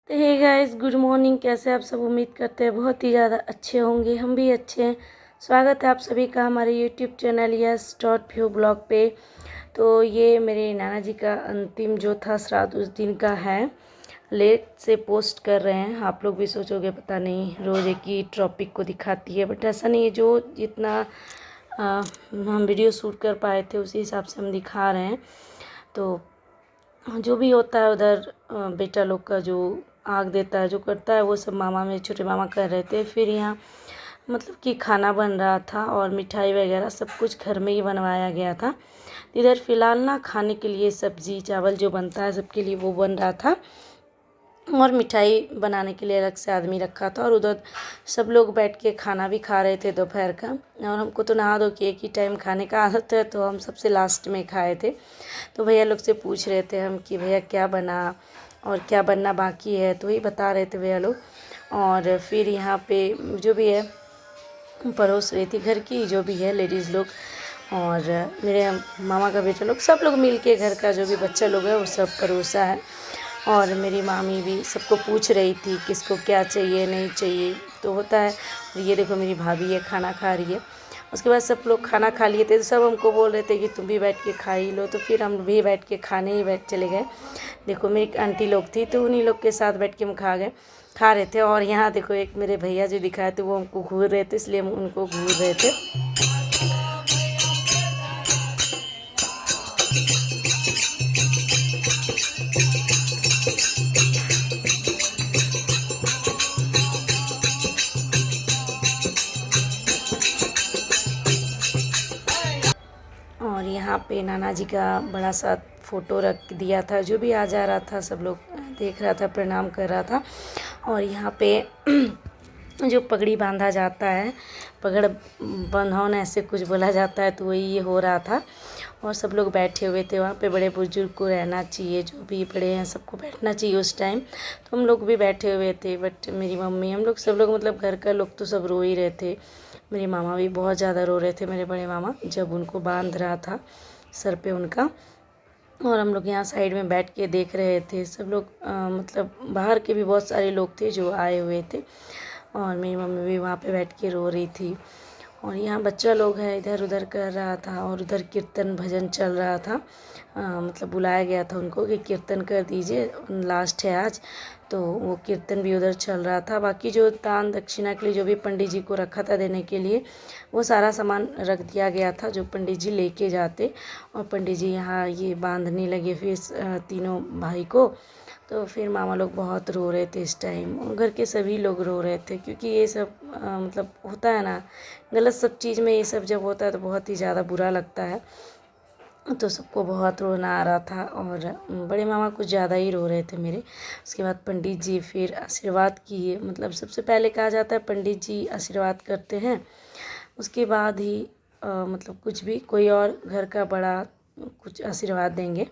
तो hey guys, good morning. कैसे आप सब? उम्मीद करते हैं बहुत ही ज़्यादा अच्छे होंगे। हम भी अच्छे हैं। स्वागत है आप सभी का हमारे यूट्यूब चैनल यस.व्यू ब्लॉग पे। तो ये मेरे नाना जी का अंतिम जो था श्राद्ध उस दिन का है। लेट से पोस्ट कर रहे हैं। आप लोग भी सोचोगे पता नहीं रोज़ एक ही टॉपिक को दिखाती है, बट ऐसा नहीं है। जो जितना हम वीडियो शूट कर पाए थे उसी हिसाब से हम दिखा रहे हैं। तो जो भी होता है उधर बेटा लोग का जो आग देता है, जो करता है, वो सब मामा, मेरे छोटे मामा कर रहे थे। फिर यहाँ मतलब कि खाना बन रहा था और मिठाई वगैरह सब कुछ घर में ही बनवाया गया था। इधर फ़िलहाल ना खाने के लिए सब्ज़ी चावल जो बनता है सबके लिए वो बन रहा था, और मिठाई बनाने के लिए अलग से आदमी रखा था। और उधर सब लोग बैठ के खाना भी खा रहे थे दोपहर का। और हमको तो नहा धो के एक ही टाइम खाने का आदत है, तो हम सबसे लास्ट में खाए थे। तो भैया लोग से पूछ रहे थे हम कि भैया क्या बना और क्या बनना बाकी है, तो वही बता रहे थे भैया लोग। और फिर यहाँ पे जो भी है परोस रही थी, घर की जो भी है लेडीज़ लोग और मेरे मामा का बेटा लोग, सब लोग मिल के घर का जो भी बच्चा लोग है वो सब परोसा है। और मेरी मामी भी सबको पूछ रही थी किसको क्या चाहिए नहीं चाहिए, तो होता है। और ये देखो मेरी भाभी है खाना खा रही है। उसके बाद सब लोग खाना खा लिए थे, तो सब हमको बोल रहे थे कि तुम भी बैठ के खा ही लो। तो फिर हम भी बैठ के खाने ही बैठ चले गए। देखो मेरी आंटी लोग थी तो उन्हीं लोग के साथ बैठ के हम खा रहे थे। और यहाँ देखो एक मेरे भैया जो दिखाए थे वो हमको घूर रहे थे, इसलिए हम उनको घूर रहे थे। और यहाँ पे नाना जी का बड़ा सा फ़ोटो रख दिया था। जो भी आ जा रहा था सब लोग देख रहा था, प्रणाम कर रहा था। और यहाँ पे जो पगड़ी बांधा जाता है, पगड़ बंधौन ऐसे कुछ बोला जाता है, तो वही ये हो रहा था। और सब लोग बैठे हुए थे वहाँ पे। बड़े बुजुर्ग को रहना चाहिए, जो भी बड़े हैं सबको बैठना चाहिए उस टाइम। तो हम लोग भी बैठे हुए थे, बट मेरी मम्मी, हम लोग सब लोग मतलब घर का लोग तो सब रो ही रहे थे। मेरे मामा भी बहुत ज़्यादा रो रहे थे, मेरे बड़े मामा, जब उनको बांध रहा था सर पे उनका। और हम लोग यहाँ साइड में बैठ के देख रहे थे। सब लोग मतलब बाहर के भी बहुत सारे लोग थे जो आए हुए थे। और मेरी मम्मी भी वहाँ पे बैठ के रो रही थी। और यहाँ बच्चा लोग है इधर उधर कर रहा था, और उधर कीर्तन भजन चल रहा था। मतलब बुलाया गया था उनको कि कीर्तन कर दीजिए, लास्ट है आज। तो वो कीर्तन भी उधर चल रहा था। बाकी जो दान दक्षिणा के लिए जो भी पंडित जी को रखा था देने के लिए, वो सारा सामान रख दिया गया था जो पंडित जी लेके जाते। और पंडित जी यहाँ ये बांधने लगे फिर तीनों भाई को। तो फिर मामा लोग बहुत रो रहे थे इस टाइम, और घर के सभी लोग रो रहे थे, क्योंकि ये सब मतलब होता है ना, गलत सब चीज़ में ये सब जब होता है तो बहुत ही ज़्यादा बुरा लगता है। तो सबको बहुत रोना आ रहा था, और बड़े मामा कुछ ज़्यादा ही रो रहे थे मेरे। उसके बाद पंडित जी फिर आशीर्वाद किए। मतलब सबसे पहले कहा जाता है पंडित जी आशीर्वाद करते हैं, उसके बाद ही मतलब कुछ भी कोई और घर का बड़ा कुछ आशीर्वाद देंगे।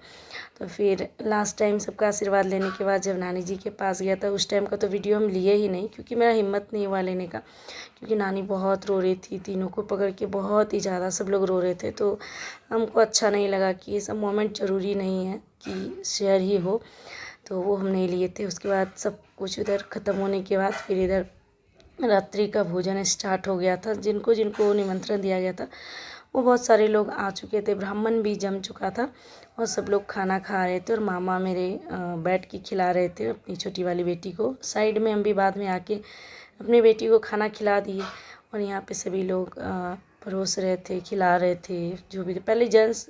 तो फिर लास्ट टाइम सबका आशीर्वाद लेने के बाद जब नानी जी के पास गया था, उस टाइम का तो वीडियो हम लिए ही नहीं, क्योंकि मेरा हिम्मत नहीं हुआ लेने का। क्योंकि नानी बहुत रो रही थी, तीनों को पकड़ के बहुत ही ज़्यादा सब लोग रो रहे थे। तो हमको अच्छा नहीं लगा कि ये सब मोमेंट ज़रूरी नहीं है कि शेयर ही हो, तो वो हम नहीं लिए थे। उसके बाद सब कुछ उधर ख़त्म होने के बाद फिर इधर रात्रि का भोजन स्टार्ट हो गया था। जिनको जिनको निमंत्रण दिया गया था वो बहुत सारे लोग आ चुके थे, ब्राह्मण भी जम चुका था, और सब लोग खाना खा रहे थे। और मामा मेरे बैठ के खिला रहे थे अपनी छोटी वाली बेटी को। साइड में हम भी बाद में आके अपनी बेटी को खाना खिला दिए। और यहाँ पे सभी लोग परोस रहे थे, खिला रहे थे। जो भी पहले जेंट्स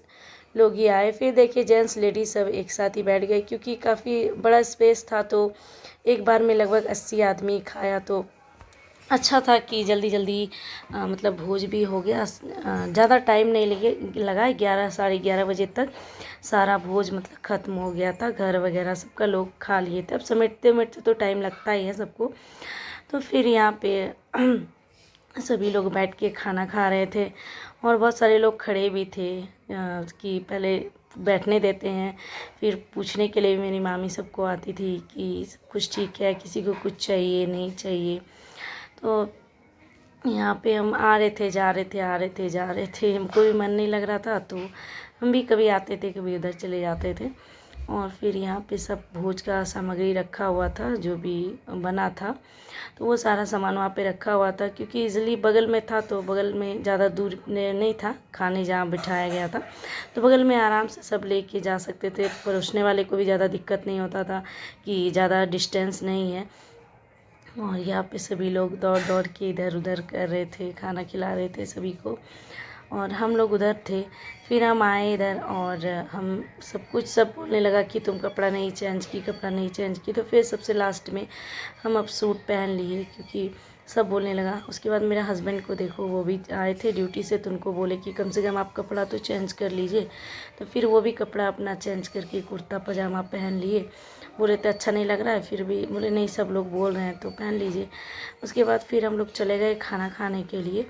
लोग ही आए, फिर देखिए जेंट्स लेडीज सब एक साथ ही बैठ गए, क्योंकि काफ़ी बड़ा स्पेस था। तो एक बार में लगभग 80 आदमी खाया, तो अच्छा था कि जल्दी जल्दी मतलब भोज भी हो गया। ज़्यादा टाइम नहीं लगा, 11 साढ़े 11 बजे तक सारा भोज मतलब ख़त्म हो गया था। घर वगैरह सबका लोग खा लिए थे। अब समेटते उमेटते तो टाइम लगता ही है सबको। तो फिर यहाँ पे सभी लोग बैठ के खाना खा रहे थे, और बहुत सारे लोग खड़े भी थे कि पहले बैठने देते हैं। फिर पूछने के लिए भी मेरी मामी सबको आती थी कि सब कुछ ठीक है, किसी को कुछ चाहिए नहीं चाहिए। तो यहाँ पे हम आ रहे थे जा रहे थे, आ रहे थे जा रहे थे। हमको भी मन नहीं लग रहा था, तो हम भी कभी आते थे कभी उधर चले जाते थे। और फिर यहाँ पे सब भोज का सामग्री रखा हुआ था, जो भी बना था तो वो सारा सामान वहाँ पे रखा हुआ था, क्योंकि इजली बगल में था तो बगल में ज़्यादा दूर नहीं था खाने जहाँ बिठाया गया था, तो बगल में आराम से सब लेके जा सकते थे। परोसने वाले को भी ज़्यादा दिक्कत नहीं होता था कि ज़्यादा डिस्टेंस नहीं है। और यहाँ पे सभी लोग दौड़ दौड़ के इधर उधर कर रहे थे, खाना खिला रहे थे सभी को, और हम लोग उधर थे। फिर हम आए इधर और हम सब बोलने लगा कि तुम कपड़ा नहीं चेंज की, कपड़ा नहीं चेंज की। तो फिर सबसे लास्ट में हम अब सूट पहन लिए, क्योंकि सब बोलने लगा। उसके बाद मेरे हस्बैंड को देखो, वो भी आए थे ड्यूटी से, तो उनको बोले कि कम से कम आप कपड़ा तो चेंज कर लीजिए। तो फिर वो भी कपड़ा अपना चेंज करके कुर्ता पजामा पहन लिए। बोले तो अच्छा नहीं लग रहा है, फिर भी बोले नहीं सब लोग बोल रहे हैं तो पहन लीजिए। उसके बाद फिर हम लोग चले गए खाना खाने के लिए,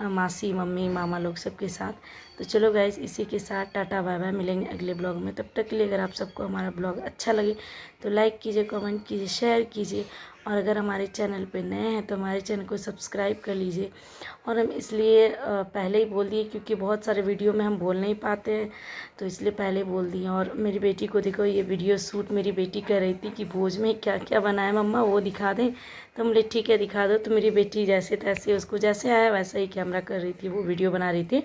मासी मम्मी मामा लोग सबके साथ। तो चलो गाइस, इसी के साथ टाटा बाय बाय, मिलेंगे अगले ब्लॉग में। तब तक के लिए अगर आप सबको हमारा ब्लॉग अच्छा लगे तो लाइक कीजिए, कमेंट कीजिए, शेयर कीजिए, और अगर हमारे चैनल पे नए हैं तो हमारे चैनल को सब्सक्राइब कर लीजिए। और हम इसलिए पहले ही बोल दिए, क्योंकि बहुत सारे वीडियो में हम बोल नहीं पाते हैं, तो इसलिए पहले बोल दिए। और मेरी बेटी को देखो, ये वीडियो शूट मेरी बेटी कर रही थी कि भोज में क्या क्या बनाया मम्मा, वो दिखा दें। तो हम बोले ठीक है दिखा दो। तो मेरी बेटी जैसे तैसे, उसको जैसे आया वैसा ही कैमरा कर रही थी, वो वीडियो बना रही थी।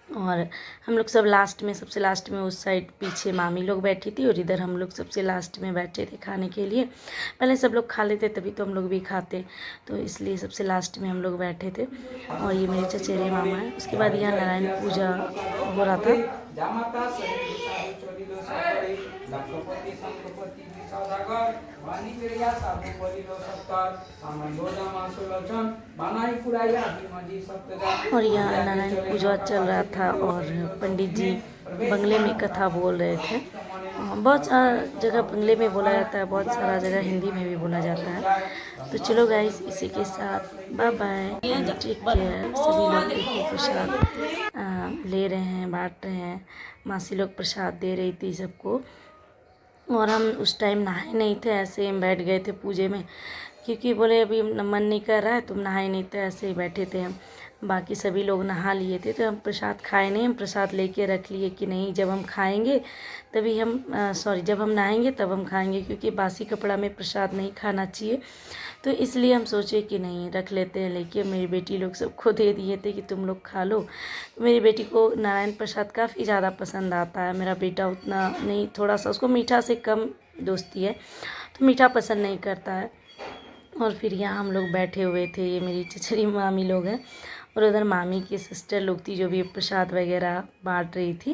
और हम लोग सब लास्ट में, सबसे लास्ट में, उस साइड पीछे मामी लोग बैठी थी और इधर हम लोग सबसे लास्ट में बैठे थे खाने के लिए। पहले सब लोग खा लेते तभी तो हम लोग भी खाते, तो इसलिए सबसे लास्ट में हम लोग बैठे थे। और ये मेरे चचेरे मामा है। उसके बाद यहाँ नारायण पूजा हो रहा था। और यहाँ नारायण पूजा चल रहा था और पंडित जी बंगले में कथा बोल रहे थे। बहुत सारा जगह बंगले में बोला जाता है, बहुत सारा जगह हिंदी में भी बोला जाता है। तो चलो गाइस, इसी के साथ बाय बाय, टेक केयर। सभी लोग देखो प्रसाद ले रहे हैं, बांट रहे हैं। मासी लोग प्रसाद दे रही थी सबको। और हम उस टाइम नहाए नहीं थे, ऐसे ही हम बैठ गए थे पूजे में, क्योंकि बोले अभी मन नहीं कर रहा है, तुम नहाए नहीं थे, ऐसे ही बैठे थे हम। बाकी सभी लोग नहा लिए थे, तो हम प्रसाद खाए नहीं, हम प्रसाद लेके रख लिए कि नहीं जब हम खाएंगे तभी हम जब हम नहाएंगे तब हम खाएंगे, क्योंकि बासी कपड़ा में प्रसाद नहीं खाना चाहिए। तो इसलिए हम सोचे कि नहीं रख लेते हैं, लेके मेरी बेटी लोग सबको दे दिए थे कि तुम लोग खा लो। मेरी बेटी को नारायण प्रसाद काफ़ी ज़्यादा पसंद आता है। मेरा बेटा उतना नहीं, थोड़ा सा उसको मीठा से कम दोस्ती है, तो मीठा पसंद नहीं करता है। और फिर यहाँ हम लोग बैठे हुए थे, ये मेरी चचेरी मामी लोग हैं, और उधर मामी की सिस्टर लोग थी जो भी प्रसाद वगैरह बांट रही थी।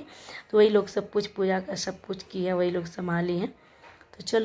तो वही लोग सब कुछ पूजा का सब कुछ किया, वही लोग संभाली हैं। तो चलो।